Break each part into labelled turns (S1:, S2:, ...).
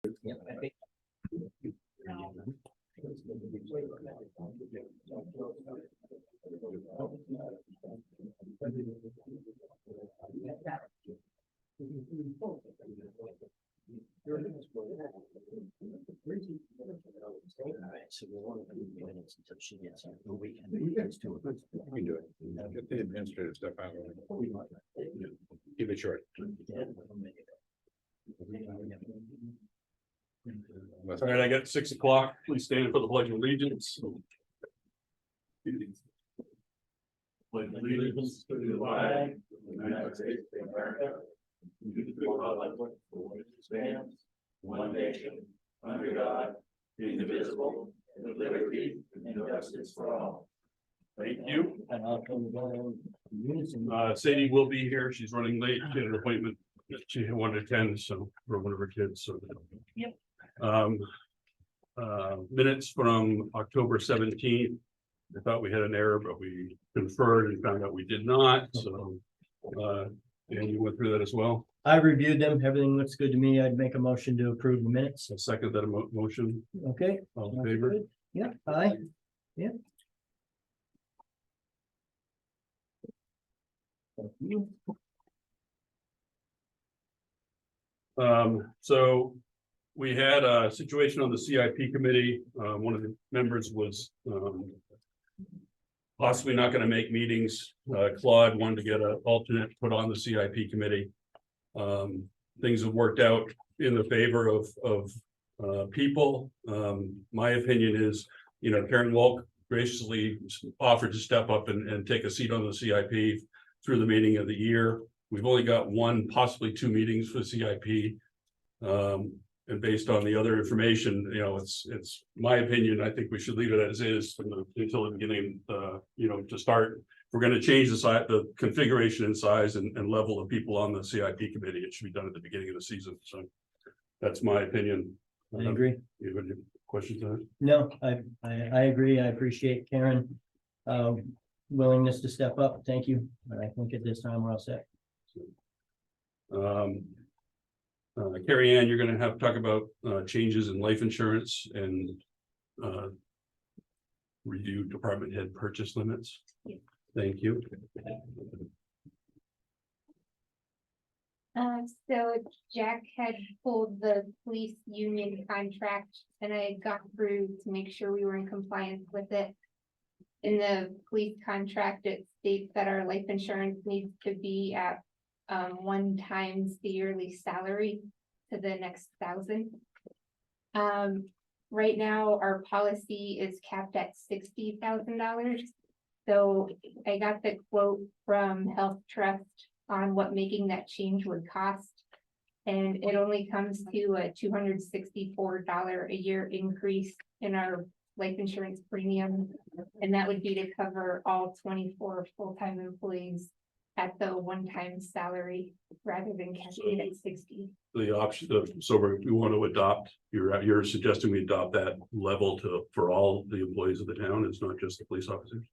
S1: Yeah, I think. So we want to do minutes until she gets here. We can do it.
S2: We can do it. Get the administrative stuff out. Keep it short.
S3: All right, I got 6 o'clock. Please stand for the pledge of allegiance. Pledge allegiance to the flag of the United States of America, and to the republic for which it stands, one nation, under God, indivisible, with liberty and justice for all. Thank you.
S1: And I'll come down.
S3: Sadie will be here. She's running late. She had an appointment that she wanted to attend, so for one of her kids, so.
S4: Yep.
S3: Minutes from October 17th. I thought we had an error, but we conferred and found out we did not, so. And you went through that as well.
S1: I reviewed them. Everything looks good to me. I'd make a motion to approve the minutes.
S3: So second that motion,
S1: Okay.
S3: all in favor?
S1: Yeah, aye. Yeah. Thank you.
S3: So we had a situation on the CIP committee. One of the members was possibly not going to make meetings. Claude wanted to get an alternate put on the CIP committee. Things have worked out in the favor of people. My opinion is, Karen Wolk graciously offered to step up and take a seat on the CIP through the meeting of the year. We've only got one, possibly two meetings for CIP. And based on the other information, it's my opinion. I think we should leave it as is until the beginning, to start. If we're going to change the configuration and size and level of people on the CIP committee, it should be done at the beginning of the season. So that's my opinion.
S1: I agree.
S3: You have any questions on it?
S1: No, I agree. I appreciate Karen willingness to step up. Thank you. But I think at this time we're all set.
S3: Carrie Ann, you're going to have to talk about changes in life insurance and review department head purchase limits.
S4: Yes.
S3: Thank you.
S4: So Jack had pulled the police union contract and I had gone through to make sure we were in compliance with it. In the police contract, it states that our life insurance needs to be at 1 times the yearly salary to the next 1,000. Right now, our policy is capped at $60,000. So I got the quote from Health Trust on what making that change would cost. And it only comes to a $264 a year increase in our life insurance premium. And that would be to cover all 24 full-time employees at the one-time salary rather than capping it at 60.
S3: The option of, so we want to adopt, you're suggesting we adopt that level for all the employees of the town. It's not just the police officers.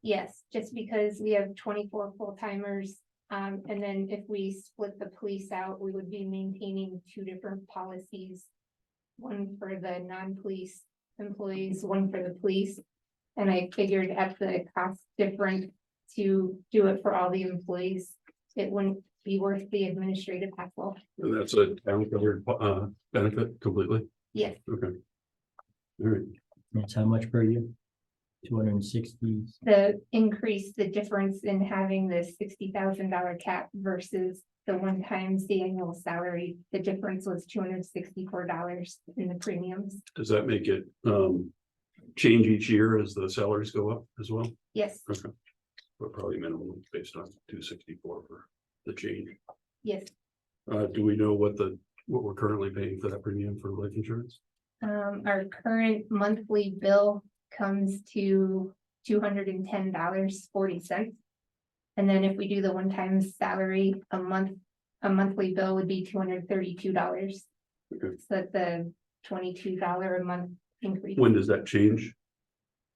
S4: Yes, just because we have 24 full-timers. And then if we split the police out, we would be maintaining 2 different policies. One for the non-police employees, one for the police. And I figured at the cost difference to do it for all the employees, it wouldn't be worth the administrative hassle.
S3: And that's a town covered benefit completely.
S4: Yes,
S3: Okay. All right.
S1: That's how much per year? 260.
S4: the increase, the difference in having the $60,000 cap versus the 1 times the annual salary, the difference was $264 in the premiums.
S3: Does that make it change each year as the salaries go up as well?
S4: Yes,
S3: Okay. But probably minimum based on 264 for the change.
S4: yes.
S3: Do we know what we're currently paying for that premium for life insurance?
S4: Our current monthly bill comes to $210.40. And then if we do the 1 time salary, a monthly bill would be $232.
S3: Okay.
S4: So that's a $22 a month increase.
S3: When does that change?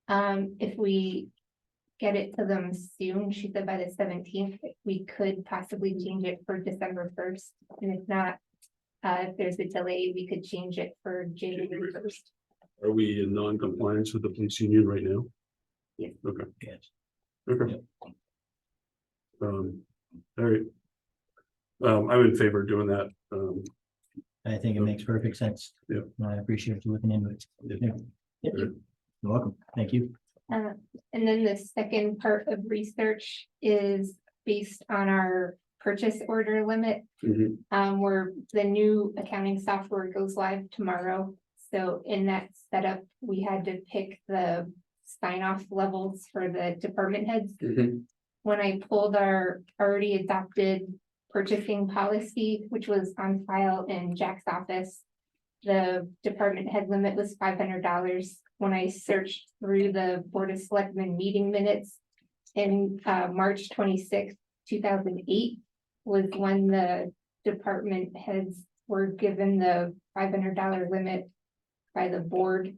S4: If we get it to them soon, she said by the 17th, we could possibly change it for December 1st. And if not, If there's a delay, we could change it for January 1st.
S3: Are we in non-compliance with the police union right now?
S4: Yes.
S3: Okay.
S1: Yes.
S3: Okay. All right. I'm in favor of doing that.
S1: I think it makes perfect sense.
S3: Yeah.
S1: I appreciate you looking into it. Yeah.
S3: Yeah.
S1: You're welcome. Thank you.
S4: And then the second part of research is based on our purchase order limit.
S3: Mhm.
S4: Where the new accounting software goes live tomorrow. So in that setup, we had to pick the sign off levels for the department heads.
S3: Mhm.
S4: When I pulled our already adopted purchasing policy, which was on file in Jack's office. The department head limit was $500. When I searched through the Board of Selectmen meeting minutes in March 26th, 2008 was when the department heads were given the $500 limit by the board.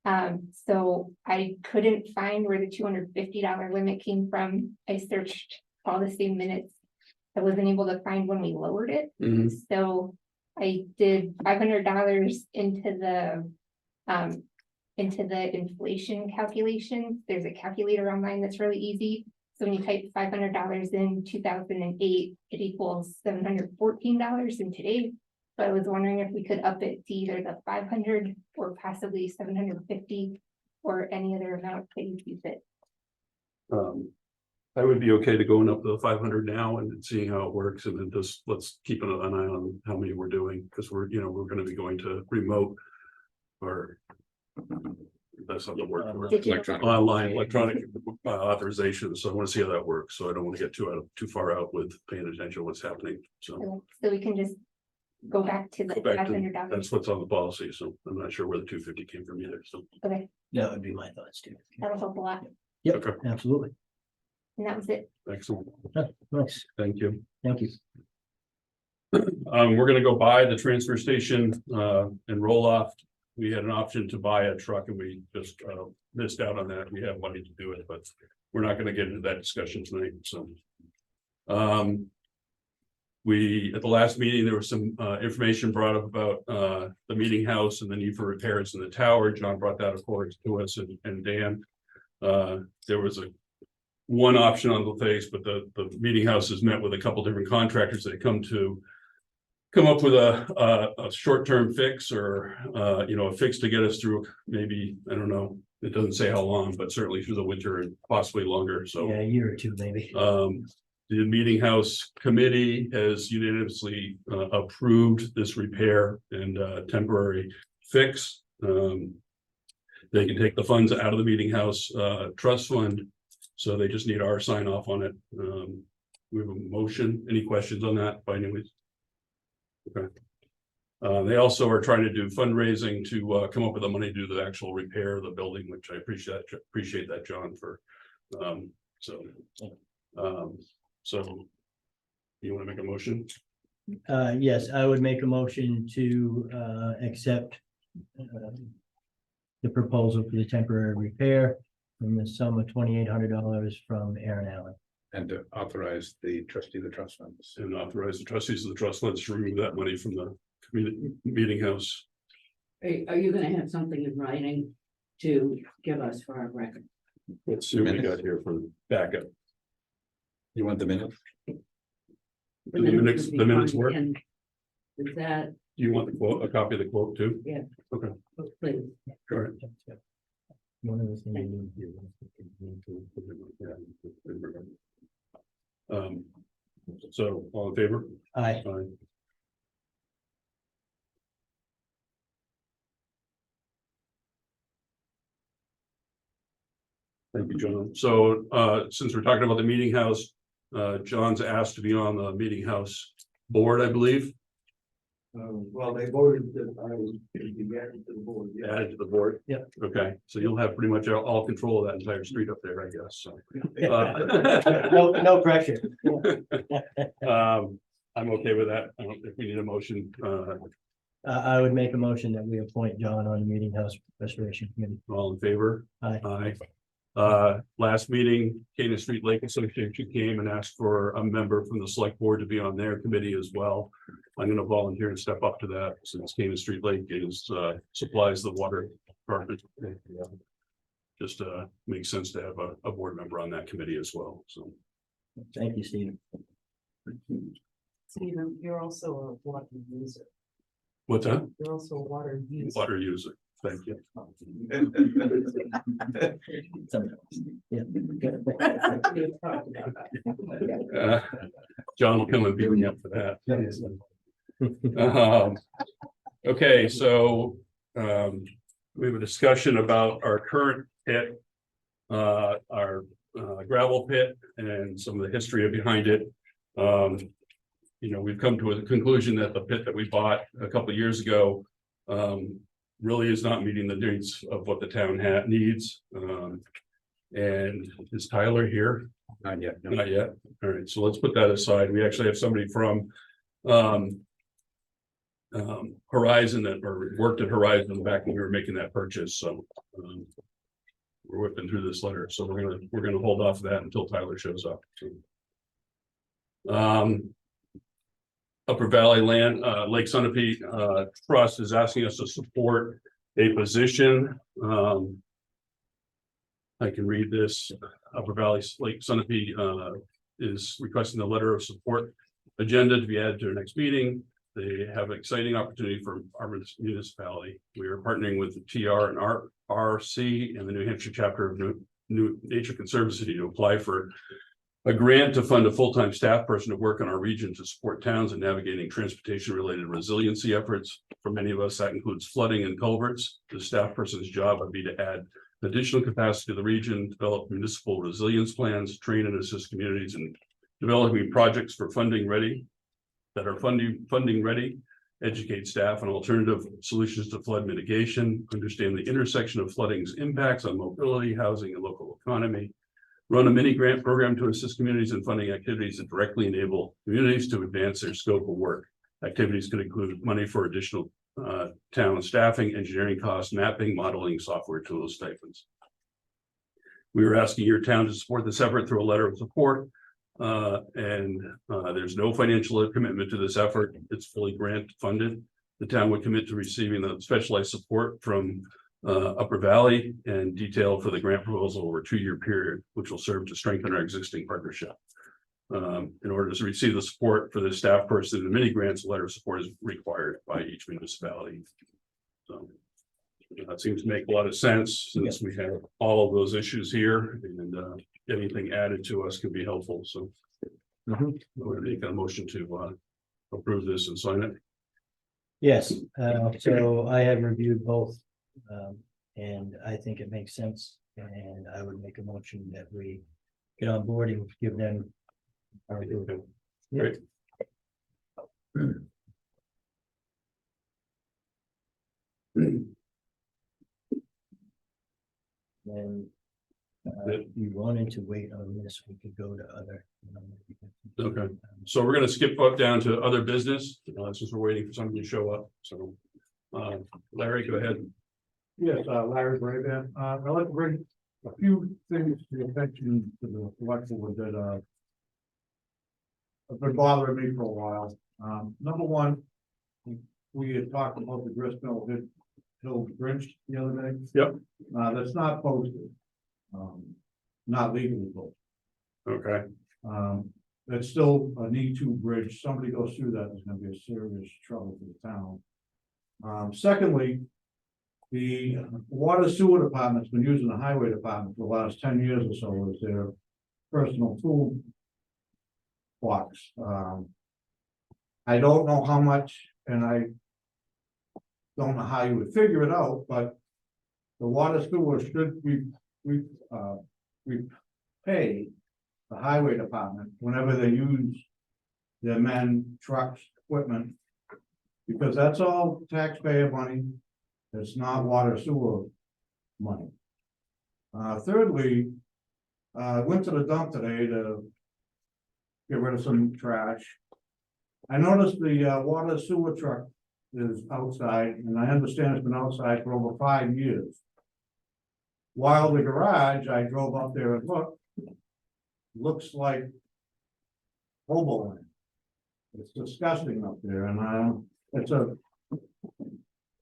S4: So I couldn't find where the $250 limit came from. I searched all the same minutes. I wasn't able to find when we lowered it.
S3: Mhm.
S4: So I did $500 into the inflation calculation. There's a calculator online that's really easy. So when you type $500 in 2008, it equals $714 in today. So I was wondering if we could up it to either the 500 or possibly 750 or any other amount that you see fit.
S3: I would be okay to going up to the 500 now and seeing how it works, and then just let's keep an eye on how many we're doing, because we're gonna be going to remote or that's not the word for it.
S4: Digital.
S2: Electronic.
S3: Online electronic authorization, so I want to see how that works, so I don't want to get too far out with paying attention to what's happening, so.
S4: So we can just go back to the
S3: Go back to,
S4: $500.
S3: that's what's on the policy, so I'm not sure where the 250 came from either, so.
S4: Okay,
S1: That would be my thoughts too.
S4: that'll help a lot.
S1: Yep,
S3: Okay.
S1: absolutely.
S4: And that was it.
S3: Excellent,
S1: Nice.
S3: thank you.
S1: Thank you.
S3: We're gonna go buy the transfer station, and roll off. We had an option to buy a truck and we just, missed out on that. We have money to do it, but we're not gonna get into that discussion tonight, so. At the last meeting, there was some, information brought up about, the meeting house and the need for repairs in the tower. John brought that, of course, to us and Dan. There was one option on the face, but the meeting house has met with a couple different contractors that come up with a short-term fix or, a fix to get us through maybe, I don't know, it doesn't say how long, but certainly through the winter and possibly longer, so.
S1: Yeah, a year or two, maybe.
S3: The meeting house committee has unanimously approved this repair and temporary fix. They can take the funds out of the meeting house trust fund, so they just need our sign off on it. We have a motion. Any questions on that by any means? Okay. They also are trying to do fundraising to come up with the money to do the actual repair of the building, which I appreciate that, John, for. So you want to make a motion?
S1: Yes, I would make a motion to accept the proposal for the temporary repair from the sum of $2,800 from Aaron Allen.
S2: And to authorize the trustee of the trust funds.
S3: And authorize the trustees of the trust funds to remove that money from the meeting house.
S5: Are you gonna have something in writing to give us for our record?
S3: Let's see what we got here for backup.
S2: You want the minute?
S3: The minutes
S5: would be fine,
S3: work?
S5: and is that,
S3: Do you want the quote, a copy of the quote too?
S5: oh, please,
S3: Sure.
S1: One of the things we need to do.
S3: So all in favor?
S1: Aye.
S3: Aye. Thank you, John. So since we're talking about the meeting house, John's asked to be on the meeting house board, I believe.
S6: Well, they voted that I was to be added to the board. Yeah.
S3: Added to the board.
S1: Yep.
S3: Okay, so you'll have pretty much all control of that entire street up there, I guess, so.
S1: No pressure.
S3: I'm okay with that. I don't think we need a motion.
S1: I would make a motion that we appoint John on the meeting house restoration committee.
S3: All in favor?
S1: Aye.
S3: Aye. Last meeting, Canaan Street Lake Association came and asked for a member from the select board to be on their committee as well. I'm gonna volunteer and step up to that since Canaan Street Lake supplies the water department. Just makes sense to have a board member on that committee as well, so.
S1: Thank you, Steve.
S7: Stephen, you're also a water user.
S3: What's that?
S7: You're also a water user.
S3: Water user, thank you. John will come and beat me up for that. Okay, so we have a discussion about our current pit, our gravel pit, and some of the history behind it. We've come to a conclusion that the pit that we bought a couple of years ago really is not meeting the needs of what the town needs. And is Tyler here?
S2: Not yet. no.
S3: Not yet. All right, so let's put that aside. We actually have somebody from Horizon that worked at Horizon back when we were making that purchase, so we're whipping through this letter, so we're gonna hold off of that until Tyler shows up. Upper Valley Land, Lake Sunapee Trust is asking us to support a position. I can read this. Upper Valley Lake Sunapee is requesting a letter of support agenda to be added to their next meeting. They have an exciting opportunity for our municipality. We are partnering with the TR and RC and the New Hampshire chapter of New Nature Conservancy to apply for a grant to fund a full-time staff person to work in our region to support towns in navigating transportation-related resiliency efforts. For many of us, that includes flooding and culverts. The staff person's job would be to add additional capacity to the region, develop municipal resilience plans, train and assist communities in developing projects for funding ready, educate staff on alternative solutions to flood mitigation, understand the intersection of flooding's impacts on mobility, housing, and local economy, run a mini grant program to assist communities in funding activities that directly enable communities to advance their scope of work. Activities could include money for additional town staffing, engineering costs, mapping, modeling, software tools, stipends. We were asking your town to support this effort through a letter of support. There's no financial commitment to this effort. It's fully grant funded. The town would commit to receiving the specialized support from Upper Valley and detail for the grant proposal over a 2-year period, which will serve to strengthen our existing partnership. In order to receive the support for the staff person and the mini grants, a letter of support is required by each municipality. So that seems to make a lot of sense since we have all of those issues here, and anything added to us can be helpful. So we're going to make a motion to approve this and sign it.
S1: Yes, so I have reviewed both, and I think it makes sense, and I would make a motion that we get on board and give them our approval.
S3: Great.
S1: And you wanted to wait on this, we could go to other.
S3: Okay. So we're gonna skip up down to other business, since we're waiting for somebody to show up. So Larry, go ahead.
S6: Yes, Larry Braban. I'd like to bring a few things to the attention to the select board that have been bothering me for a while. Number one, we had talked about the Gristmill Hill Bridge the other day.
S3: Yep.
S6: That's not posted. Not legally posted.
S3: Okay.
S6: It's still a need to bridge. Somebody goes through that, there's gonna be a serious trouble for the town. Secondly, the water sewer department's been using the highway department for the last 10 years or so as their personal tool box. I don't know how much, and I don't know how you would figure it out, but the water sewer should we pay the highway department whenever they use their men, trucks, equipment, because that's all taxpayer money. It's not water sewer money. Thirdly, I went to the dump today to get rid of some trash. I noticed the water sewer truck is outside, and I understand it's been outside for over 5 years. While the garage, I drove up there and looked. Looks like hobo land. It's disgusting up there and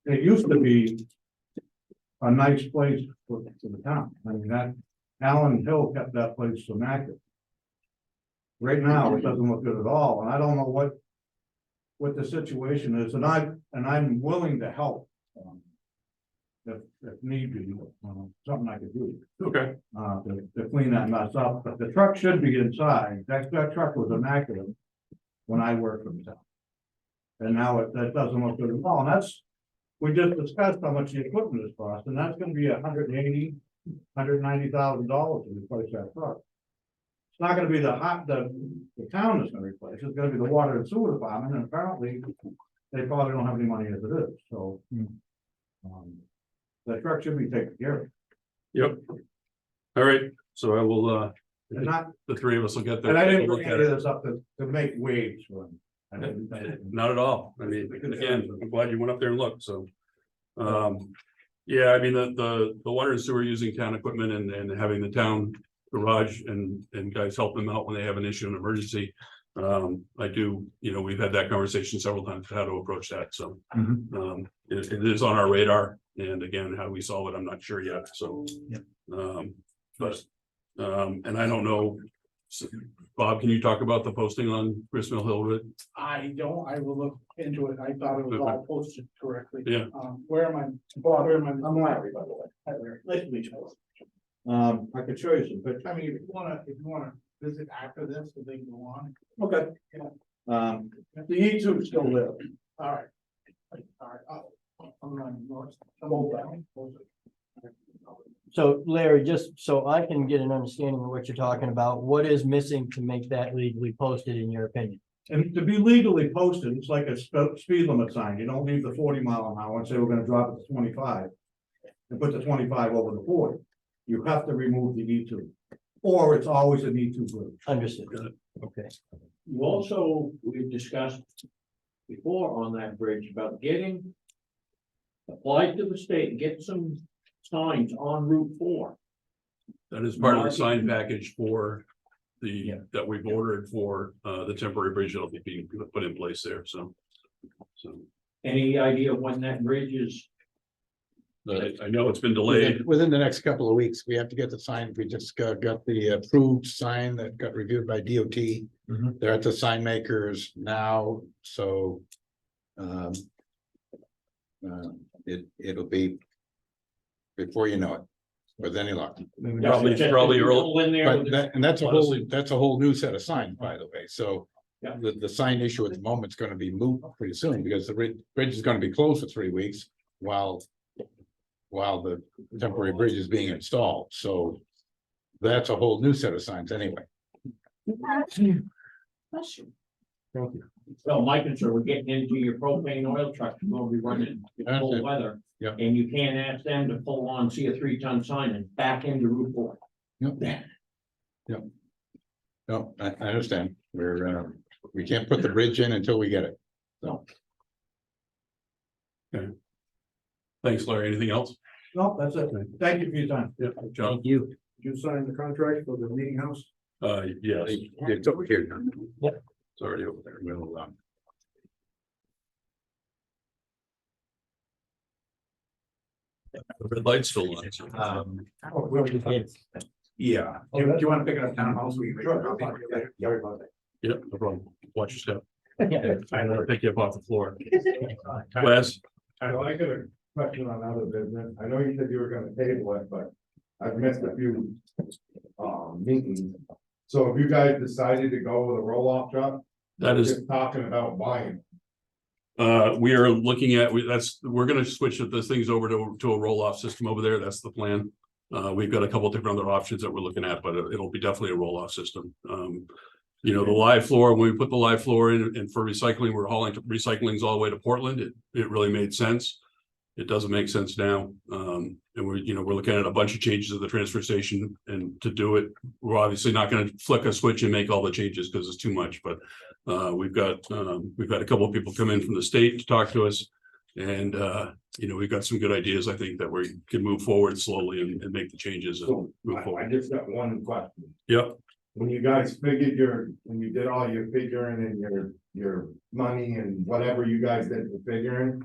S6: it used to be a nice place for the town. I mean, that Allen Hill kept that place immaculate. Right now, it doesn't look good at all, and I don't know what the situation is, and I'm willing to help. If need be, something I could do,
S3: Okay,
S6: to clean that mess up, but the truck should be inside, that truck was immaculate when I worked for the town. And now that doesn't look good at all, and we just discussed how much the equipment is cost, and that's gonna be $190,000 to replace that truck. It's not gonna be the town that's gonna replace, it's gonna be the water and sewer department, and apparently they probably don't have any money as it is, so. The truck should be taken care of.
S3: yep. All right, so I will,
S6: And not,
S3: the three of us will get there.
S6: and I didn't
S3: Look
S6: bring
S3: at
S6: any of
S3: it.
S6: this up to make waves for them.
S3: Not at all. I mean, again, I'm glad you went up there and looked, so. Yeah, I mean, the water and sewer using town equipment and having the town garage and guys help them out when they have an issue, an emergency. I do, we've had that conversation several times, how to approach that, so. It is on our radar, and again, how we solve it, I'm not sure yet, so. And I don't know. Bob, can you talk about the posting on Grist Mill Hill Road?
S8: I don't, I will look into it. I thought it was all posted correctly.
S3: Yeah.
S8: Where am I? Bob, where am I? I'm Larry, by the way. Hi, Larry. Nice to meet you.
S6: I could show you some pictures.
S8: I mean, if you wanna visit after this, so they can go on.
S6: Okay. The E2 still live.
S8: All right. All right. I'm on north. I'm all down.
S1: So Larry, just so I can get an understanding of what you're talking about, what is missing to make that legally posted in your opinion?
S6: And to be legally posted, it's like a speed limit sign. You don't leave the 40 mph and say we're gonna drop it to 25. And put the 25 over the 40. You have to remove the E2. Or it's always an E2 bridge.
S1: Understood. Okay.
S9: You also, we've discussed before on that bridge about getting applied to the state, and get some signs on Route 4.
S3: That is part of the sign package for that we've ordered for the temporary bridge that'll be being put in place there, so.
S9: Any idea when that bridge is?
S3: I know it's been delayed.
S2: Within the next couple of weeks, we have to get the sign. We just got the approved sign that got reviewed by DOT. They're at the sign makers now, so. It'll be. Before you know it, with any luck.
S3: Probably early.
S9: In there
S2: But
S9: with
S2: that, and that's a whole new set of signs, by the way, so.
S9: Yeah.
S2: The sign issue at the moment is gonna be moot pretty soon, because the bridge is gonna be closed for 3 weeks while the temporary bridge is being installed, so. That's a whole new set of signs anyway.
S9: Well, my concern, we're getting into your propane oil truck, you're gonna be running in cold weather.
S2: Yep.
S9: And you can't ask them to pull on, see a 3-ton sign and back into Route 4.
S2: Yep. No, I understand, we can't put the bridge in until we get it.
S3: Thanks, Larry. Anything else?
S6: No, that's it. Thank you for your time.
S3: Yeah, John.
S1: Thank you.
S6: Did you sign the contract for the meeting house?
S3: Yes,
S2: It's over here now.
S3: it's already over there. The red light's still on.
S6: Yeah. Do you want to pick it up townhouse?
S3: Yeah, no problem. Watch your step.
S1: Yeah.
S3: I don't pick you up off the floor. Wes?
S10: I got a question on other business. I know you said you were gonna table it, but I've missed a few meetings. So have you guys decided to go with a roll-off truck?
S3: That is,
S10: Just talking about buying.
S3: we are looking at, we're gonna switch this things over to a roll-off system over there. That's the plan. We've got a couple different other options that we're looking at, but it'll be definitely a roll-off system. The live floor, when we put the live floor in and for recycling, we're hauling recyclings all the way to Portland. It really made sense. It doesn't make sense now. And we're looking at a bunch of changes at the transfer station, and to do it, we're obviously not going to flick a switch and make all the changes because it's too much, but we've got a couple of people come in from the state to talk to us. And, we've got some good ideas, I think, that we can move forward slowly and make the changes and
S10: So
S3: move
S10: I
S3: forward.
S10: just got one question.
S3: Yep.
S10: When you guys figured when you did all your figuring and your money and whatever you guys did for figuring.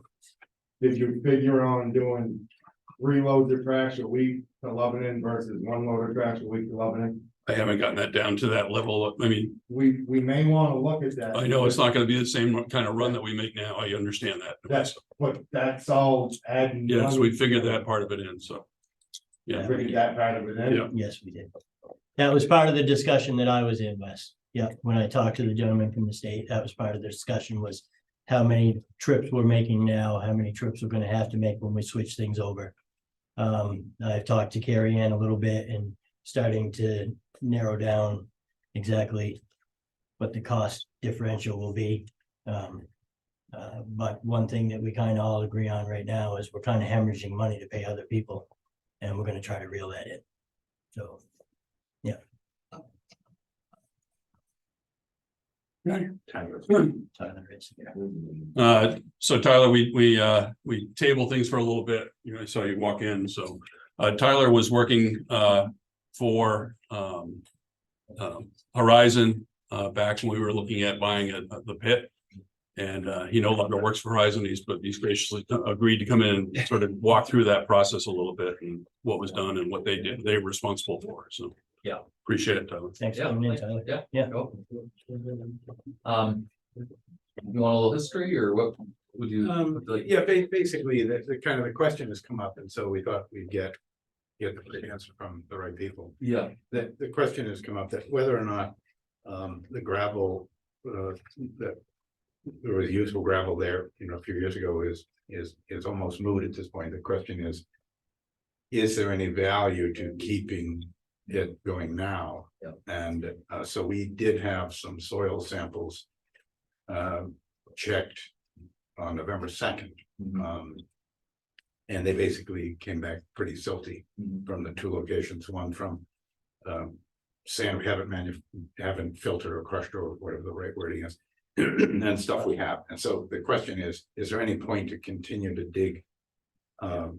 S10: Did you figure on doing 3 loads of trash a week to Lebanon versus 1 load of trash a week to Lebanon?
S3: I haven't gotten that down to that level. I mean,
S10: We may wanna look at that.
S3: I know it's not gonna be the same kind of run that we make now. I understand that.
S10: That's all adding.
S3: Yes, we
S10: money
S3: figured
S10: to-
S3: that part of it in, so. Yeah,
S10: Figured that part of it in.
S3: Yeah.
S1: Yes, we did. That was part of the discussion that I was in, Wes. Yeah, when I talked to the gentleman from the state, that was part of the discussion was how many trips we're making now, how many trips we're gonna have to make when we switch things over. I've talked to Carrie Ann a little bit and starting to narrow down exactly what the cost differential will be. But one thing that we kind of all agree on right now is we're kind of hemorrhaging money to pay other people, and we're gonna try to reel that in. So, yeah. Tyler is, yeah.
S3: So Tyler, we table things for a little bit. I saw you walk in, so Tyler was working for Horizon back when we were looking at buying the pit. And he no longer works for Horizon. He's graciously agreed to come in and sort of walk through that process a little bit and what was done and what they were responsible for. So
S11: Yeah.
S3: Appreciate it, Tyler.
S1: Thanks for coming in, Tyler.
S11: Yeah.
S1: Yeah.
S11: Go. You want a little history or what would you? like?
S2: Yeah, basically, the kind of the question has come up, and so we thought we'd get the right answer from the right people.
S11: Yeah,
S2: The question has come up that whether or not the gravel that there was useful gravel there, a few years ago is almost moot at this point. The question is there any value to keeping it going now?
S11: Yeah.
S2: And so we did have some soil samples checked on November 2nd. And they basically came back pretty silty from the 2 locations, one from sand we haven't filtered or crushed or whatever the right wording is, and stuff we have. And so the question is there any point to continue to dig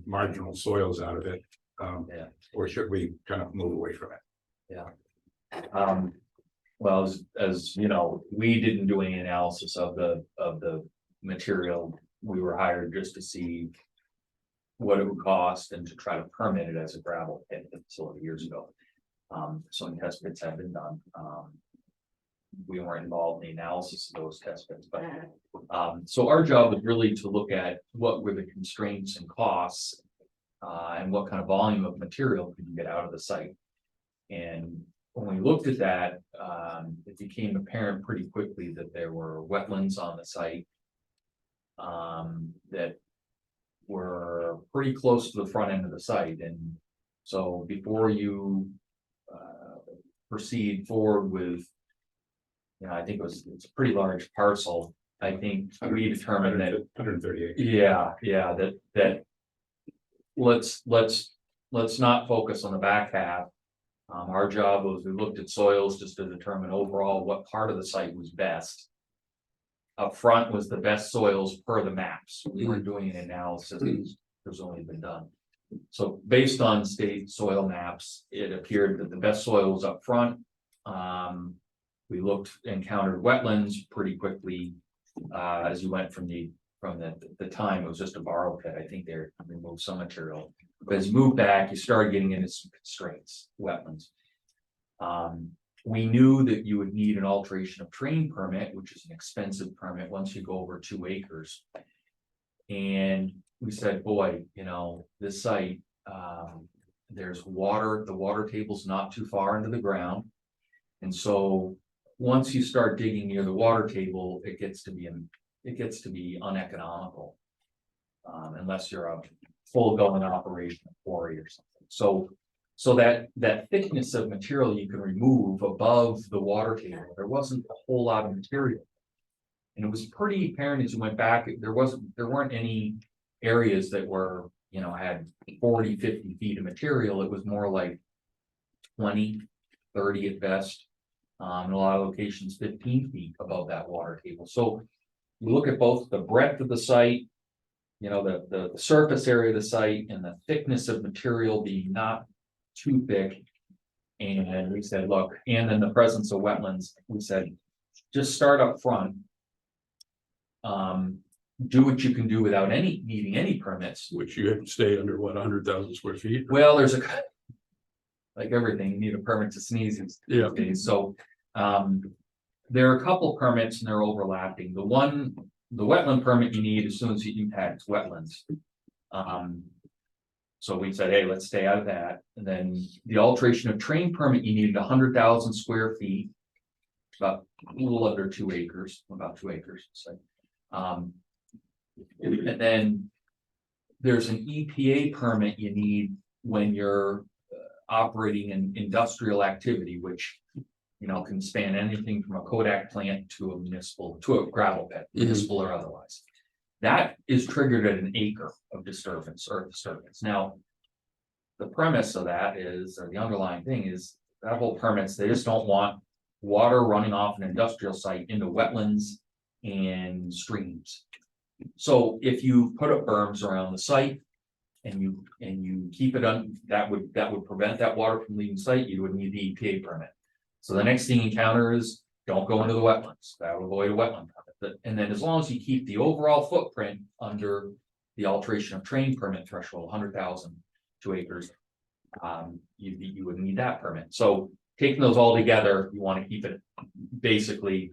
S2: marginal soils out of it?
S11: Yeah.
S2: Or should we kind of move away from it?
S11: well, as you know, we didn't do any analysis of the material. We were hired just to see what it would cost and to try to permit it as a gravel pit facility years ago. Some test pits have been done. We weren't involved in the analysis of those test pits, but so our job was really to look at what were the constraints and costs and what kind of volume of material could you get out of the site. And when we looked at that, it became apparent pretty quickly that there were wetlands on the site that were pretty close to the front end of the site. And so before you proceed forward with, I think it's a pretty large parcel. I think we determined that
S2: 138.
S11: that let's not focus on the back half. Our job was we looked at soils just to determine overall what part of the site was best. Up front was the best soils per the maps. We weren't doing an analysis, there's only been done. So based on state soil maps, it appeared that the best soil was up front. We encountered wetlands pretty quickly as you went from the time it was just a borrow pit. I think they removed some material. But as you move back, you start getting into some constraints, wetlands. We knew that you would need an alteration of terrain permit, which is an expensive permit once you go over 2 acres. And we said, boy, this site, there's water, the water table's not too far into the ground. And so once you start digging near the water table, it gets to be uneconomical. Unless you're a full going operation quarry or something. So that thickness of material you can remove above the water table, there wasn't a whole lot of material. And it was pretty apparent as you went back, there weren't any areas that were, had 40, 50 feet of material. It was more like 20, 30 at best. In a lot of locations, 15 feet above that water table. So you look at both the breadth of the site you know, the surface area of the site and the thickness of material being not too thick. And we said, look, and in the presence of wetlands, we said, just start up front. Do what you can do without needing any permits.
S3: Which you have to stay under what, 100,000 square feet?
S11: Well, there's like everything, you need a permit to sneeze these
S3: Yeah.
S11: days, so, there are a couple permits and they're overlapping. The wetland permit you need as soon as you impact wetlands. So we said, hey, let's stay out of that. And then the alteration of terrain permit, you needed 100,000 square feet. About a little under 2 acres, about 2 acres, so. And then there's an EPA permit you need when you're operating in industrial activity, which, you know, can span anything from a Kodak plant to a municipal, to a gravel pit, municipal or otherwise. That is triggered at an acre of disturbance or disturbance. Now, the premise of that is, or the underlying thing is, that whole permits, they just don't want water running off an industrial site into wetlands and streams. So if you put up berms around the site and you keep it on, that would prevent that water from leaving site, you would need the EPA permit. So the next thing you encounter is, don't go into the wetlands, that will avoid a wetland permit. And then as long as you keep the overall footprint under the alteration of terrain permit threshold, 100,000 2 acres, you would need that permit. So taking those all together, you want to keep it basically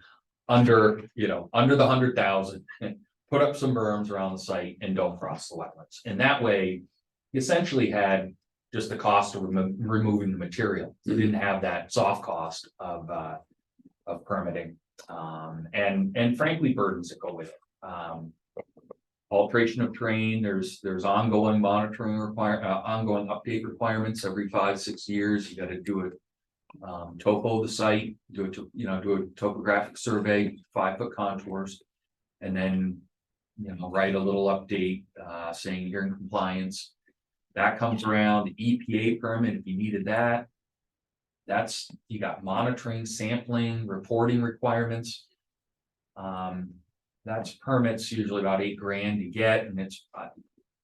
S11: under, you know, under the 100,000. Put up some berms around the site and don't cross the wetlands. And that way, you essentially had just the cost of removing the material. You didn't have that soft cost of permitting, and frankly, burdens that go with it. Alteration of terrain, there's ongoing monitoring ongoing update requirements every 5-6 years. You got to do a topo the site, do a topographic survey, 5-foot contours, and then, you know, write a little update saying you're in compliance. That comes around. The EPA permit, if you needed that, that's, you got monitoring, sampling, reporting requirements. That's permits usually about $8,000 to get, and it's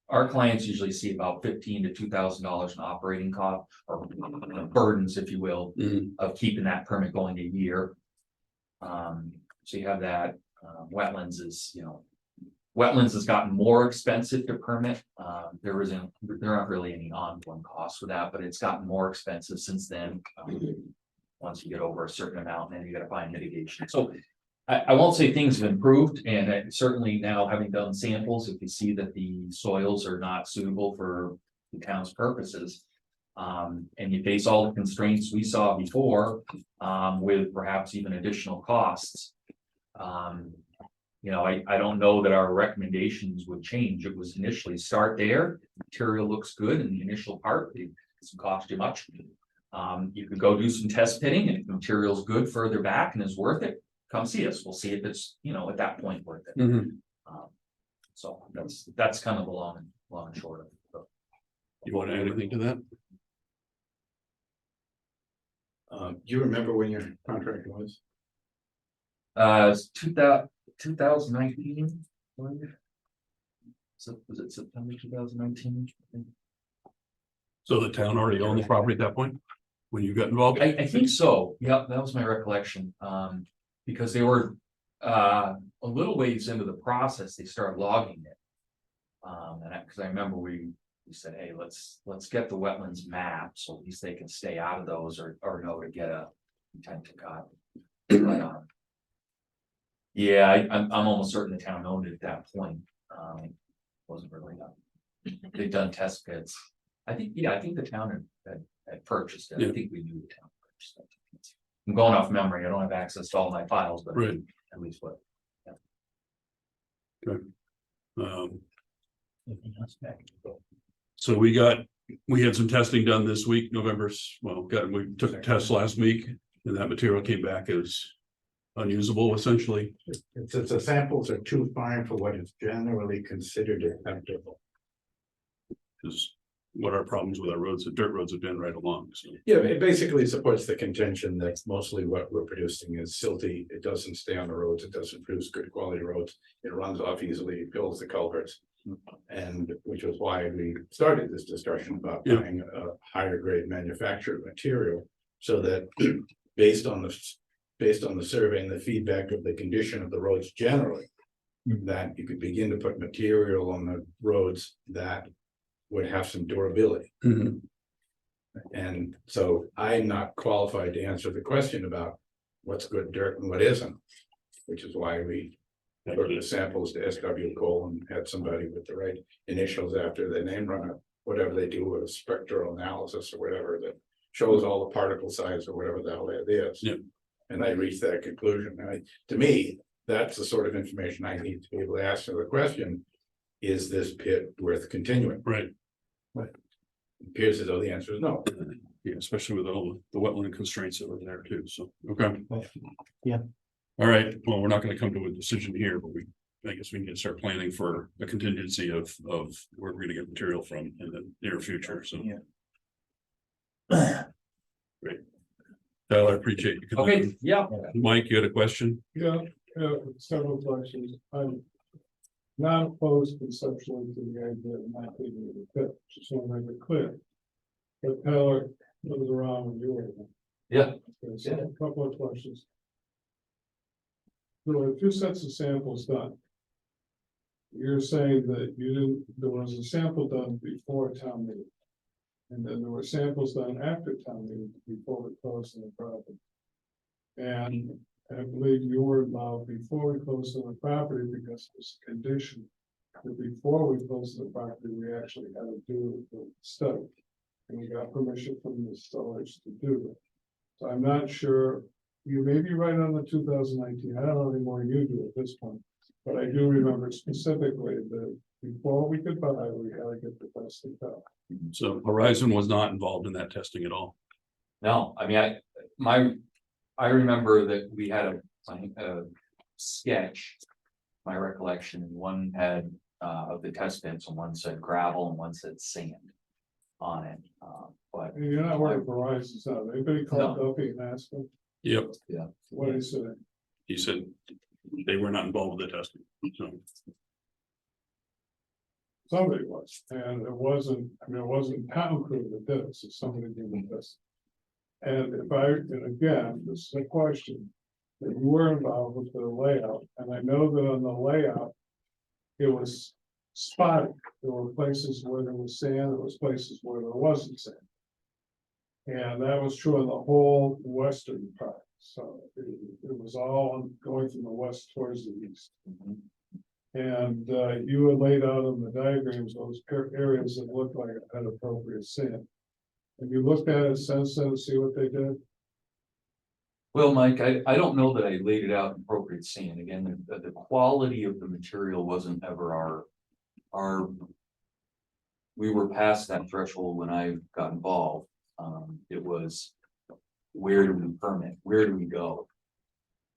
S11: our clients usually see about $1,500 to $2,000 in operating cost or burdens, if you will, of keeping that permit going a year. So you have that. Wetlands is, you know, wetlands has gotten more expensive to permit. There aren't really any ongoing costs for that, but it's gotten more expensive since then. Once you get over a certain amount, then you got to find mitigation. So I won't say things have improved, and certainly now having done samples, if you see that the soils are not suitable for the town's purposes, and you face all the constraints we saw before, with perhaps even additional costs. You know, I don't know that our recommendations would change. It was initially start there, material looks good in the initial part, it doesn't cost you much. You could go do some test pitting, and if the material's good further back and is worth it, come see us. We'll see if it's, you know, at that point worth it. So that's kind of the long and short of it.
S3: You want to add anything to that?
S2: Do you remember when your contract was?
S11: 2019. So was it September 2019?
S3: So the town already owned the property at that point, when you got involved?
S11: I think so. Yeah, that was my recollection. Because they were a little ways into the process, they started logging it. And because I remember we said, hey, let's get the wetlands map, so at least they can stay out of those or know to get a intent to cut. But, yeah, I'm almost certain the town owned it at that point. Wasn't really done. They've done test pits. I think the town had purchased it. I think we knew the town purchased it. I'm going off memory. I don't have access to all my files, but
S3: Right.
S11: at least what.
S1: Anything else back?
S3: So we had some testing done this week, we took a test last week, and that material came back as unusable essentially.
S2: It's the samples are too fine for what is generally considered acceptable.
S3: Is what our problems with our roads, the dirt roads have been right along, so.
S2: Yeah, it basically supports the contention that mostly what we're producing is silty. It doesn't stay on the roads. It doesn't produce good quality roads. It runs off easily, it fills the culverts. And which was why we started this discussion about
S3: Yeah.
S2: buying a higher grade manufactured material. So that based on the survey and the feedback of the condition of the roads generally. That you could begin to put material on the roads that would have some durability.
S3: Mhm.
S2: And so I'm not qualified to answer the question about what's good dirt and what isn't. Which is why we took the samples to SW Cole and had somebody with the right initials after their name run it, whatever they do with a spectral analysis or whatever that shows all the particle size or whatever the hell that is.
S3: Yeah.
S2: And I reached that conclusion. To me, that's the sort of information I need to be able to answer the question. Is this pit worth continuing?
S3: Right,
S2: It appears as though the answer is no.
S3: yeah, especially with all the wetland constraints that were there too, so, okay.
S1: Yeah.
S3: All right, well, we're not gonna come to a decision here, but I guess we can start planning for a contingency of where we're gonna get material from in the near future, so.
S1: Yeah.
S3: Great. Tyler, I appreciate you. coming
S11: Okay,
S3: in.
S11: yeah,
S3: Mike, you had a question?
S6: Yeah, several questions. I'm not opposed conceptually to the idea of not taking the pit, just want to make it clear. But Tyler was around when you were.
S11: Yeah.
S6: Okay, so a couple of questions. There were 2 sets of samples done. You're saying that there was a sample done before town meeting. And then there were samples done after town meeting before we closed on the property. And I believe you were involved before we closed on the property because it was a condition. That before we closed on the property, we actually had to do the study. And we got permission from the installers to do it. So I'm not sure, you may be right on the 2019, I don't know any more you do at this point. But I do remember specifically that before we could buy, we had to get the testing done.
S3: So Horizon was not involved in that testing at all.
S11: no, I mean, I remember that we had a sketch. My recollection, and one had of the test pits, and one said gravel and one said sand on it, but.
S6: And you're not worried Verizon's out, anybody called Duffy and asked them,
S3: Yep,
S6: what did he say?
S3: he said they were not involved with the testing, so.
S6: Somebody was, and it wasn't, I mean, it wasn't town crew that did it, so somebody did this. And and again, this is a question, that you were involved with the layout, and I know that on the layout. It was spotted, there were places where there was sand, there was places where there wasn't sand. And that was true in the whole western part, so it was all going from the west towards the east. And you had laid out on the diagrams, those areas that looked like it had appropriate sand. Have you looked at it since then to see what they did?
S11: Well, Mike, I don't know that I laid it out in appropriate sand. Again, the quality of the material wasn't ever our. We were past that threshold when I got involved. It was, where do we permit? Where do we go?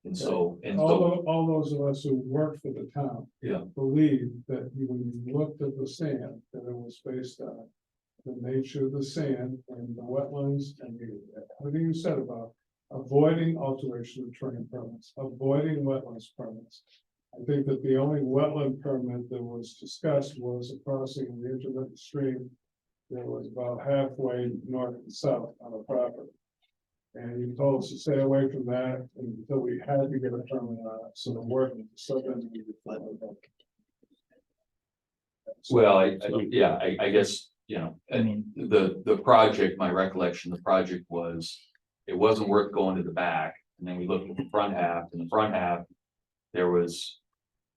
S11: And so,
S6: All those of us who worked for the town.
S11: Yeah.
S6: Believe that when you looked at the sand, that it was based on the nature of the sand and the wetlands and everything you said about avoiding alteration of terrain permits, avoiding wetlands permits. I think that the only wetland permit that was discussed was a crossing of the intermittent stream. That was about halfway north and south on the property. And you told us to stay away from that until we had to get a permit on it, so the work was so then we could find out.
S11: well, I guess, you know, and the project, my recollection, the project was. It wasn't worth going to the back, and then we looked at the front half, and the front half. There was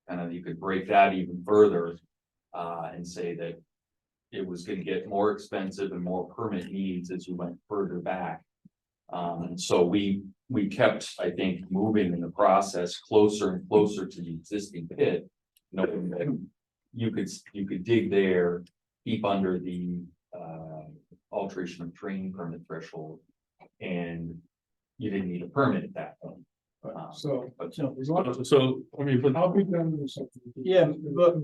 S11: kind of, you could break that even further, and say that. It was gonna get more expensive and more permit needs as we went further back. And so we kept, I think, moving in the process closer and closer to the existing pit. Knowing that you could dig there, keep under the alteration of terrain permit threshold. And you didn't need a permit at that point.
S6: So,
S3: So, I mean, but
S6: I'll be done with something.
S1: Yeah,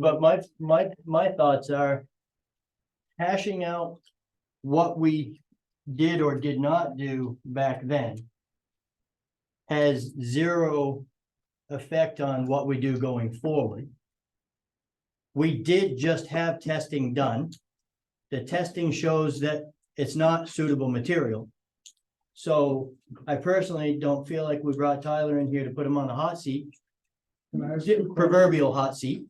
S1: but my thoughts are. Hashing out what we did or did not do back then. Has zero effect on what we do going forward. we did just have testing done. The testing shows that it's not suitable material. So I personally don't feel like we brought Tyler in here to put him on the hot seat, proverbial hot seat.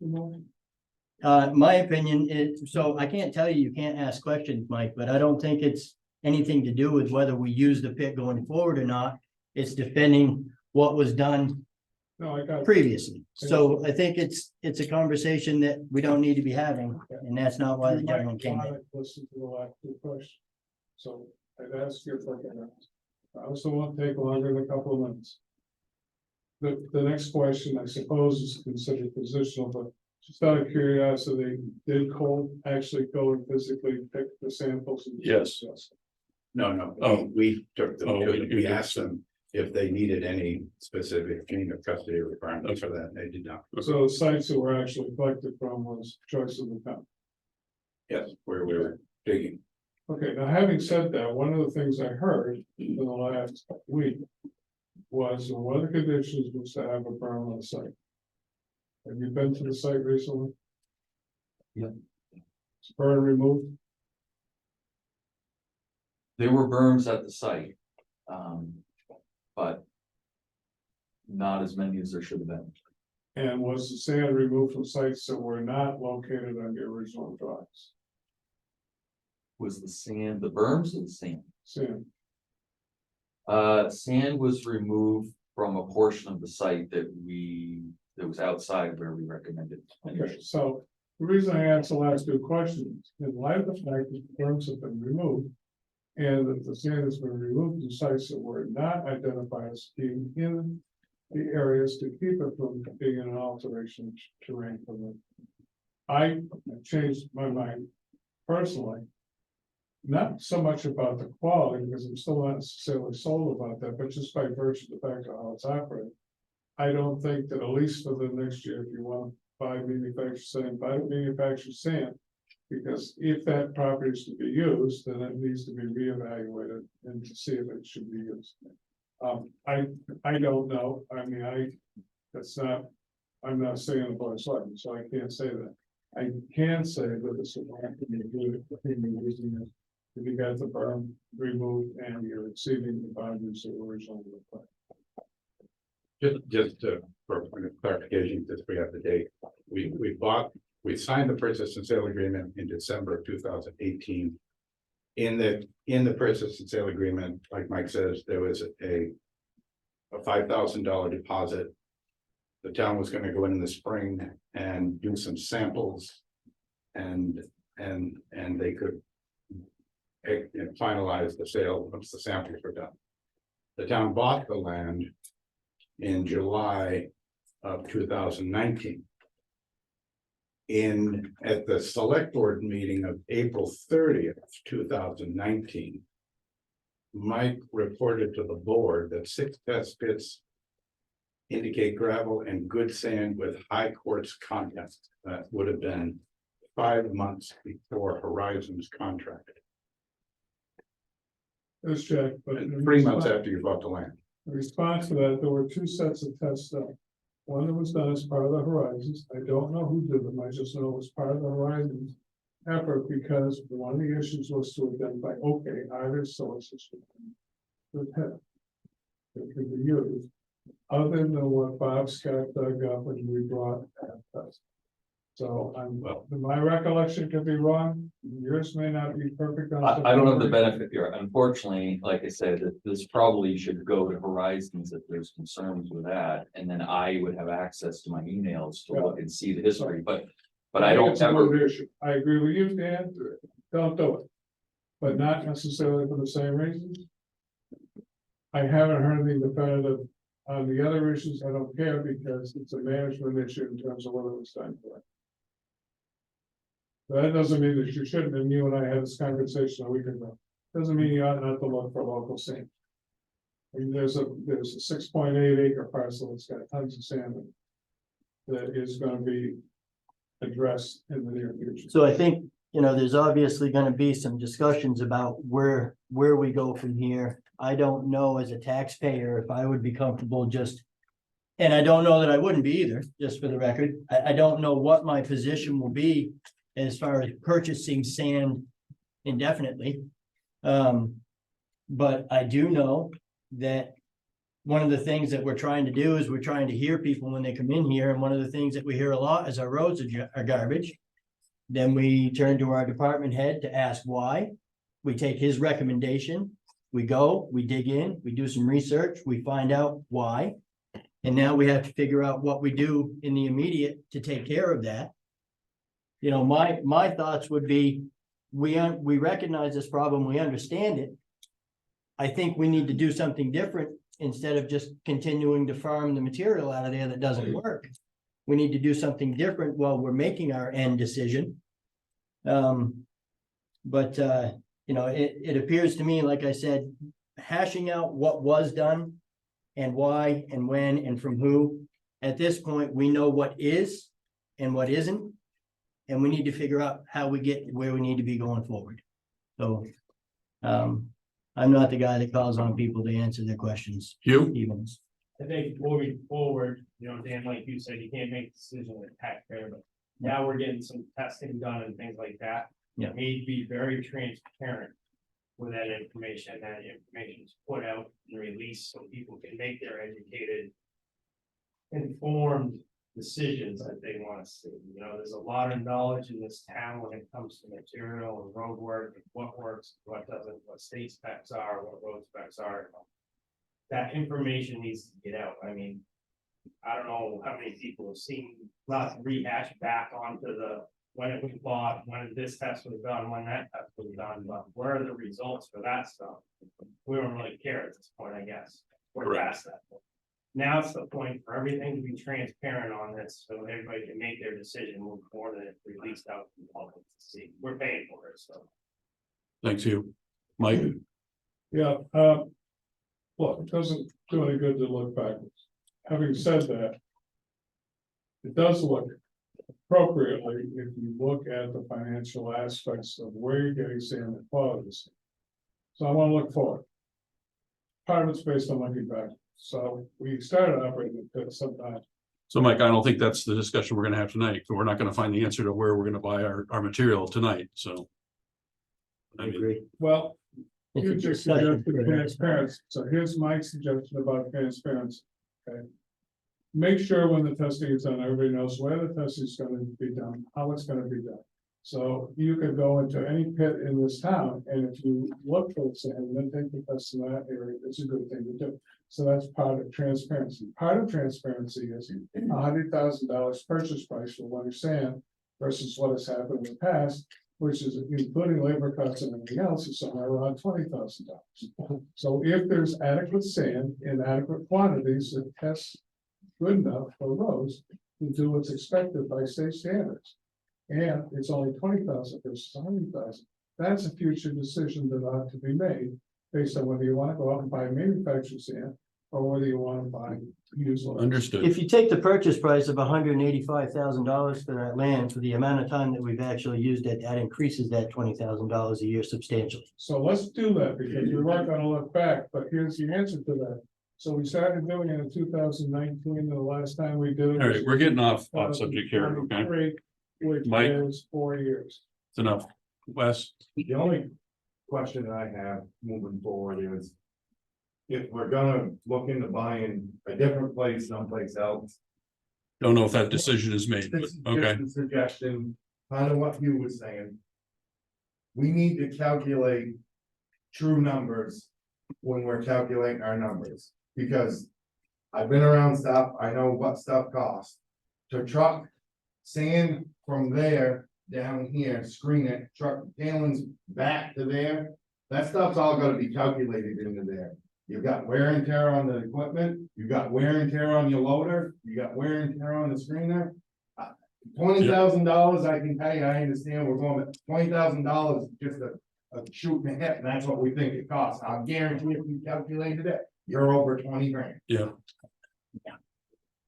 S1: My opinion is, so I can't tell you can't ask questions, Mike, but I don't think it's anything to do with whether we use the pit going forward or not. It's defending what was done
S6: No, I got.
S1: previously. So I think it's a conversation that we don't need to be having, and that's not why the gentleman came in.
S6: Listen to the last two questions. So I'd ask you for that. I also won't take longer than a couple of minutes. The next question, I suppose, is considered positional, but just out of curiosity, did Cole actually go and physically pick the samples?
S3: Yes.
S2: No,
S3: Oh.
S2: we took them,
S3: Oh,
S2: to-
S3: you
S2: we
S3: did.
S2: asked them if they needed any specific chain of custody requirements for that, they did not.
S6: So the sites that were actually collected from was choice of the town.
S2: Yes, where we were digging.
S6: Okay, now having said that, one of the things I heard in the last week was one of the conditions was to have a berm on the site. Have you been to the site recently?
S11: Yep.
S6: Is berm removed?
S11: There were berms at the site. But not as many as there should have been.
S6: And was the sand removed from sites that were not located on the original drawings?
S11: Was the sand, the berms or the sand?
S6: Sand,
S11: Sand was removed from a portion of the site that was outside where we recommended.
S6: okay, so the reason I asked the last two questions, in light of the fact that the berms have been removed. And that the sand has been removed from sites that were not identified as being in the areas to keep it from being an alteration of terrain for them. I changed my mind personally. Not so much about the quality, because I'm still not necessarily sold about that, but just by virtue of the fact of how it's operating. I don't think that at least for the next year, if you want to buy manufactured sand. Because if that property is to be used, then it needs to be reevaluated and to see if it should be used. I don't know, I mean, I'm not saying the board's selectmen, so I can't say that. I can say that it's a good opinion using it. If you got the berm removed and you're exceeding the boundaries that were originally required.
S2: Just for a point of clarification, since we have the date, we signed the purchase and sale agreement in December of 2018. In the purchase and sale agreement, like Mike says, there was a $5,000 deposit. The town was going to go in the spring and do some samples, and they could finalize the sale once the samples were done. The town bought the land in July of 2019. At the select board meeting of April 30th, 2019. Mike reported to the board that 6 test pits indicate gravel and good sand with high quartz content. That would have been 5 months before Horizon's contract.
S6: Let's check, but.
S2: And 3 months after you bought the land.
S6: In response to that, there were 2 sets of tests done. One that was done as part of the Horizons. I don't know who did them. I just know it was part of the Horizons effort because one of the issues was to identify, okay, are there sources that could be used other than what Bob Scott dug up and we brought at us. So my recollection could be wrong. Yours may not be perfect.
S11: I don't have the benefit here. Unfortunately, like I said, this probably should go to Horizons if there's concerns with that. And then I would have access to my emails to look and see the history, but I don't
S6: It's a
S11: ever.
S6: mood issue. I agree with you, Dan. Don't do it. But not necessarily for the same reasons. I haven't heard anything definitive on the other issues. I don't care because it's a management issue in terms of whether it was done correct. But that doesn't mean that you shouldn't, and you and I had this conversation a week ago. Doesn't mean you ought not to look for local sand. I mean, there's a 6.8 acre parcel that's got tons of sand in it that is gonna be addressed in the near future.
S1: So I think, there's obviously gonna be some discussions about where we go from here. I don't know as a taxpayer if I would be comfortable just And I don't know that I wouldn't be either, just for the record. I don't know what my position will be as far as purchasing sand indefinitely. But I do know that one of the things that we're trying to do is we're trying to hear people when they come in here, and one of the things that we hear a lot is our roads are garbage. Then we turn to our department head to ask why. We take his recommendation, we go, we dig in, we do some research, we find out why. And now we have to figure out what we do in the immediate to take care of that. You know, my thoughts would be, we recognize this problem, we understand it. I think we need to do something different instead of just continuing to farm the material out of there that doesn't work. We need to do something different while we're making our end decision. You know, it appears to me, like I said, hashing out what was done and why and when and from who. At this point, we know what is and what isn't, and we need to figure out how we get where we need to be going forward. So, I'm not the guy that calls on people to answer their questions.
S3: Hugh?
S1: Even.
S8: I think moving forward, you know, Dan, like you said, you can't make a decision with taxpayer, but now we're getting some testing done and things like that.
S1: Yeah.
S8: We need to be very transparent with that information. That information is put out and released so people can make their educated, informed decisions that they want to see. You know, there's a lot of knowledge in this town when it comes to material and road work, and what works, what doesn't, what state specs are, what road specs are. That information needs to get out. I mean, I don't know how many people have seen, not rehash back onto the, when it was bought, when this test was done, when that test was done, but where are the results for that stuff? We don't really care at this point, I guess. We're past that point. Now it's the point for everything to be transparent on this, so everybody can make their decision, move forward, and it's released out to the public to see. We're paying for it, so.
S3: Thanks, Hugh. Mike?
S12: Yeah, well, it doesn't do any good to look backwards. Having said that, it does look appropriately if you look at the financial aspects of where you're getting sand and quality. So I want to look forward. Part of it's based on looking back. So we started operating at sometime.
S3: So Mike, I don't think that's the discussion we're gonna have tonight, but we're not gonna find the answer to where we're gonna buy our material tonight, so.
S1: I agree.
S12: Well,
S1: It's
S12: you
S1: a
S12: just
S1: discussion
S12: suggested
S1: for the next
S12: transparency. So here's my suggestion about transparency. Okay. Make sure when the testing is done, everybody knows where the testing is going to be done, how it's going to be done. So you could go into any pit in this town, and if you look for sand and then take the test in that area, it's a good thing to do. So that's part of transparency. Part of transparency is $100,000 purchase price for one sand versus what has happened in the past, which is including labor costs and everything else, is somewhere around $20,000. So if there's adequate sand in adequate quantities, it tests good enough for roads to do what's expected by state standards. And it's only 20,000 versus 100,000. That's a future decision that ought to be made based on whether you want to go out and buy manufactured sand or whether you want to buy used ones.
S3: Understood.
S1: If you take the purchase price of $185,000 for that land, for the amount of time that we've actually used it, that increases that $20,000 a year substantially.
S12: So let's do that because we weren't going to look back, but here's the answer to that. So we started doing it in 2019, and the last time we did it.
S3: All right, we're getting off subject here, okay?
S12: Which
S3: Mike?
S12: is 4 years.
S3: It's enough. Wes?
S10: The only question I have moving forward is, if we're gonna look into buying a different place someplace else.
S3: Don't know if that decision is made, but
S10: This is
S3: okay.
S10: just a suggestion, kind of what you was saying. We need to calculate true numbers when we're calculating our numbers, because I've been around stuff, I know what stuff costs. To truck sand from there down here, screen it, truck tailings back to there, that stuff's all gotta be calculated into there. You've got wear and tear on the equipment, you got wear and tear on your loader, you got wear and tear on the screener. $20,000, I can tell you, I understand we're going, but $20,000 just a shoot in the hip, and that's what we think it costs. I'll guarantee if you calculated it, you're over 20 grand.
S3: Yeah.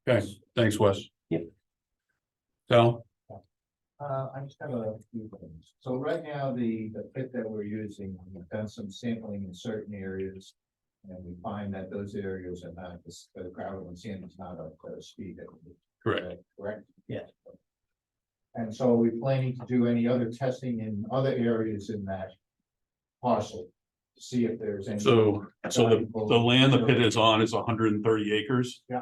S3: Okay, thanks, Wes.
S1: Yep.
S3: Sal?
S13: I just have a few things. So right now, the pit that we're using, we've done some sampling in certain areas. And we find that those areas are not, the gravel and sand is not up to speed.
S3: Correct.
S13: Correct?
S1: Yeah.
S13: And so are we planning to do any other testing in other areas in that parcel? To see if there's any.
S3: So the land the pit is on is 130 acres.
S13: Yeah.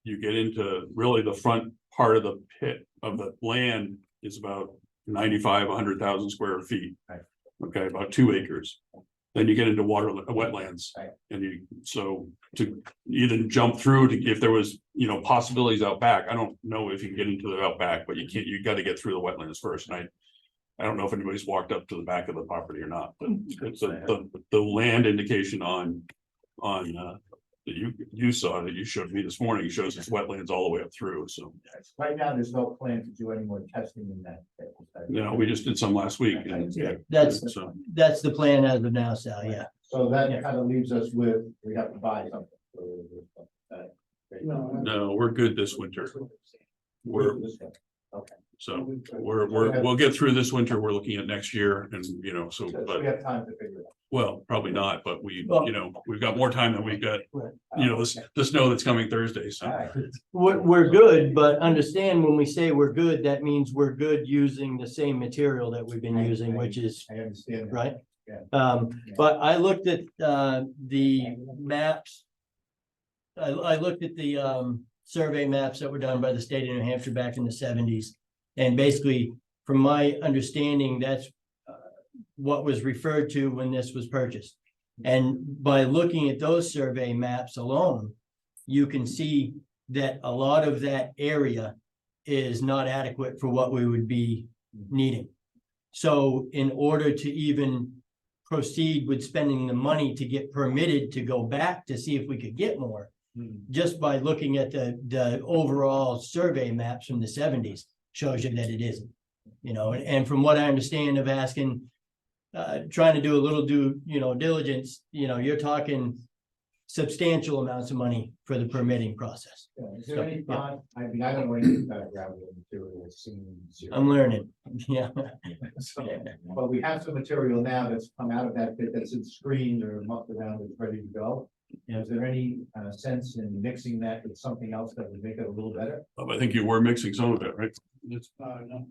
S3: You get into really the front part of the pit of the land is about 100,000 square feet.
S13: Right.
S3: Okay, about 2 acres. Then you get into wetlands.
S13: Right.
S3: And so to even jump through to, if there was, possibilities out back, I don't know if you can get into the out back, but you got to get through the wetlands first. And I don't know if anybody's walked up to the back of the property or not, but it's the land indication on that you saw that you showed me this morning shows it's wetlands all the way up through. So,
S13: Right now, there's no plan to do any more testing in that.
S3: we just did some last week. And,
S1: That's,
S3: so,
S1: that's the plan as of now, Sal, yeah.
S13: So that kind of leaves us with, we have to buy something.
S3: no, we're good this winter.
S13: Okay.
S3: So we'll get through this winter. We're looking at next year and,
S13: So
S3: but
S13: we have time to figure it out.
S3: well, probably not, but
S1: Well-
S3: we've got more time than we've got, the snow that's coming Thursday. So.
S13: All right.
S1: We're good, but understand when we say we're good, that means we're good using the same material that we've been using, which is,
S13: I understand. that.
S1: right?
S13: Yeah.
S1: But I looked at, the maps. I looked at the, survey maps that were done by the state of New Hampshire back in the 70s. And basically, from my understanding, that's what was referred to when this was purchased. And by looking at those survey maps alone, you can see that a lot of that area is not adequate for what we would be needing. So in order to even proceed with spending the money to get permitted to go back to see if we could get more, just by looking at the overall survey maps from the 70s shows you that it isn't. And from what I understand of asking, trying to do a little diligence, you're talking substantial amounts of money for the permitting process.
S13: Yeah, is there any thought, I mean, I don't know anything about gravel material, it seems.
S1: I'm learning, yeah.
S13: But we have some material now that's come out of that pit that's in screened or mucked around, it's ready to go.
S1: Yeah.
S13: Is there any sense in mixing that with something else that would make it a little better?
S3: I think you were mixing some of it, right?
S12: No,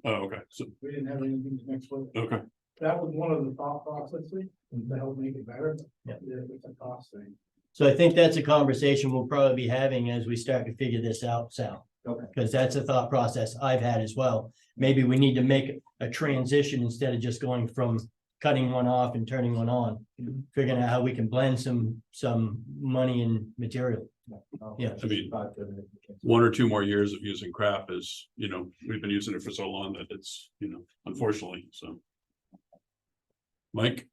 S3: Oh, okay. So,
S12: we didn't have anything to mix with.
S3: okay.
S12: That was one of the thought processes to help make it better.
S1: Yeah.
S12: It's a cost thing.
S1: So I think that's a conversation we'll probably be having as we start to figure this out, Sal.
S13: Okay.
S1: Because that's a thought process I've had as well. Maybe we need to make a transition instead of just going from cutting one off and turning one on. Figuring out how we can blend some money and material. Yeah.
S3: I mean, 1 or 2 more years of using crap is, we've been using it for so long that it's, unfortunately, so. Mike?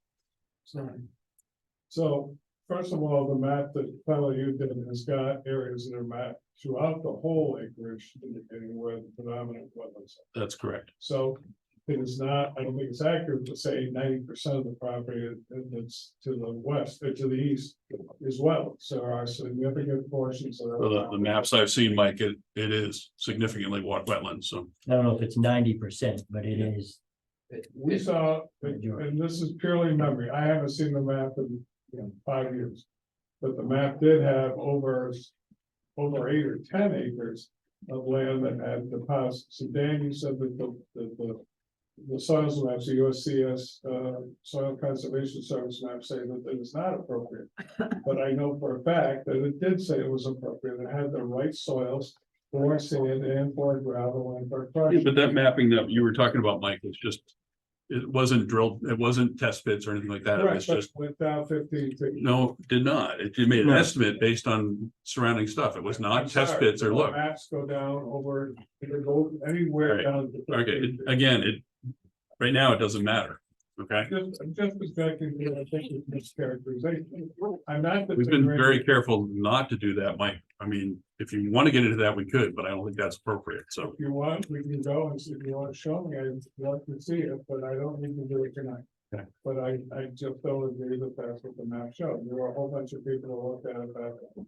S12: Sorry. So, first of all, the map that fellow you did has got areas that are mapped throughout the whole acreage, indicating where the predominant wetlands are.
S3: That's correct.
S12: So it is not, I don't think it's accurate to say 90% of the property that's to the west or to the east is well. So there are significant portions of.
S3: Well, the maps I've seen, Mike, it is significantly wetlands, so.
S1: I don't know if it's 90%, but it is.
S12: We saw, and this is purely memory, I haven't seen the map in 5 years. But the map did have over 8 or 10 acres of land that had deposits. So Dan, you said that the soils maps, the USCS Soil Conservation Service maps say that it is not appropriate. But I know for a fact that it did say it was appropriate. It had the right soils for sand and for gravel and for crush.
S3: But that mapping that you were talking about, Mike, was just, it wasn't drilled, it wasn't test pits or anything like that. It was
S12: Correct, but
S3: just,
S12: without 15 feet.
S3: no, did not. It made an
S1: No.
S3: estimate based on surrounding stuff. It was not
S12: I'm
S3: test
S12: sorry,
S3: pits or
S12: the
S3: look.
S12: Maps go down over, it could go anywhere
S3: Right.
S12: down. to
S3: Okay,
S12: 15 feet.
S3: again, right now, it doesn't matter. Okay,
S12: I'm just objecting to, I think, it's mischaracterization. I'm not.
S3: we've been
S12: disagreeing.
S3: very careful not to do that, Mike. I mean, if you want to get into that, we could, but I don't think that's appropriate, so.
S12: If you want, we can go and see, if you want to show me, I'd love to see it, but I don't need to do it tonight.
S3: Okay.
S12: But I just don't agree that that's what the map showed. There were a whole bunch of people who looked at it back then.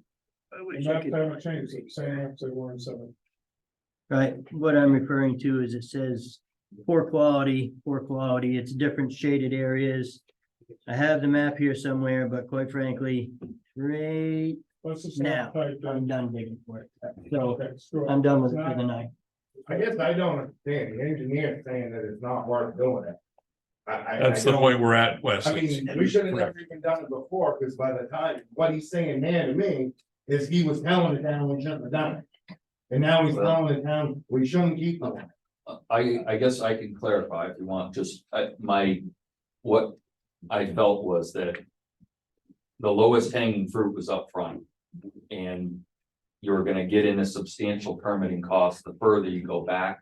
S12: The maps haven't changed, it's the same maps they were in 7.
S1: Right, what I'm referring to is it says poor quality, it's different shaded areas. I have the map here somewhere, but quite frankly, Right
S12: Let's just
S1: now,
S12: type
S1: I'm
S12: in.
S1: done digging for it. So
S12: Okay, sure.
S1: I'm done with it for the night.
S10: I guess I don't understand, the engineer saying that it's not worth doing it.
S3: That's the
S10: don't-
S3: point we're at, Wes.
S10: I mean, we should have never even done it before, because by the time, what he's saying there to me is he was telling the town we shouldn't have done it. And now he's telling the town we shouldn't keep doing it.
S11: I guess I can clarify if you want, just, what I felt was that. The lowest hanging fruit was up front, and you're gonna get in a substantial permitting cost the further you go back.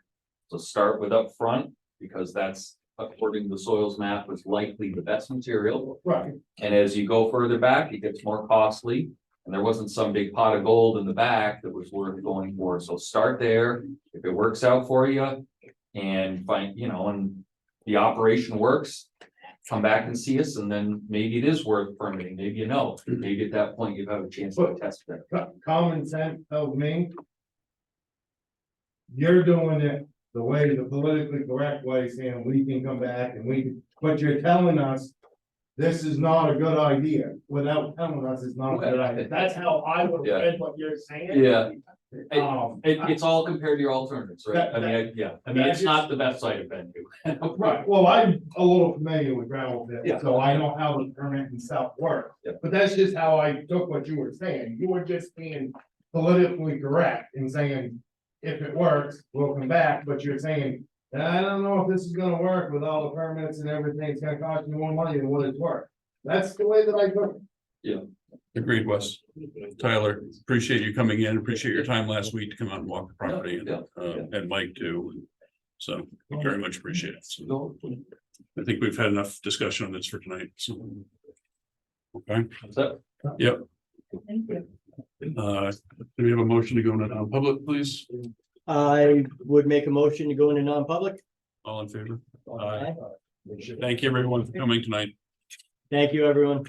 S11: So start with up front because that's, according to the soils map, was likely the best material.
S10: Right.
S11: And as you go further back, it gets more costly, and there wasn't some big pot of gold in the back that was worth going for, so start there. If it works out for you and find, and the operation works, come back and see us, and then maybe it is worth permitting, maybe maybe at that point you have a chance to test it.
S10: Common sense tells me. You're doing it the way, the politically correct way, saying we can come back and we can, but you're telling us. This is not a good idea, without telling us it's not a good idea, that's how I would have read what you're saying.
S11: Yeah.
S10: Um,
S11: It's all compared to your alternatives, right?
S10: That-
S11: I mean, it's not the best site I've been to.
S10: Right, well, I'm a little familiar with gravel pits,
S11: Yeah.
S10: so I know how the permit and stuff work.
S11: Yeah.
S10: But that's just how I took what you were saying, you were just being politically correct in saying. If it works, we'll come back, but you're saying, I don't know if this is gonna work with all the permits and everything, it's gonna cost you more money than what it's worth. That's the way that I took it.
S3: Agreed, Wes. Tyler, appreciate you coming in, appreciate your time last week to come out and walk the property, and Mike too. So very much appreciate it. So I think we've had enough discussion on this for tonight, so. Okay, yep.
S7: Thank you.
S3: Do we have a motion to go into non-public, please?
S1: I would make a motion to go into non-public.
S3: All in favor? Aye. Thank you everyone for coming tonight.
S1: Thank you, everyone.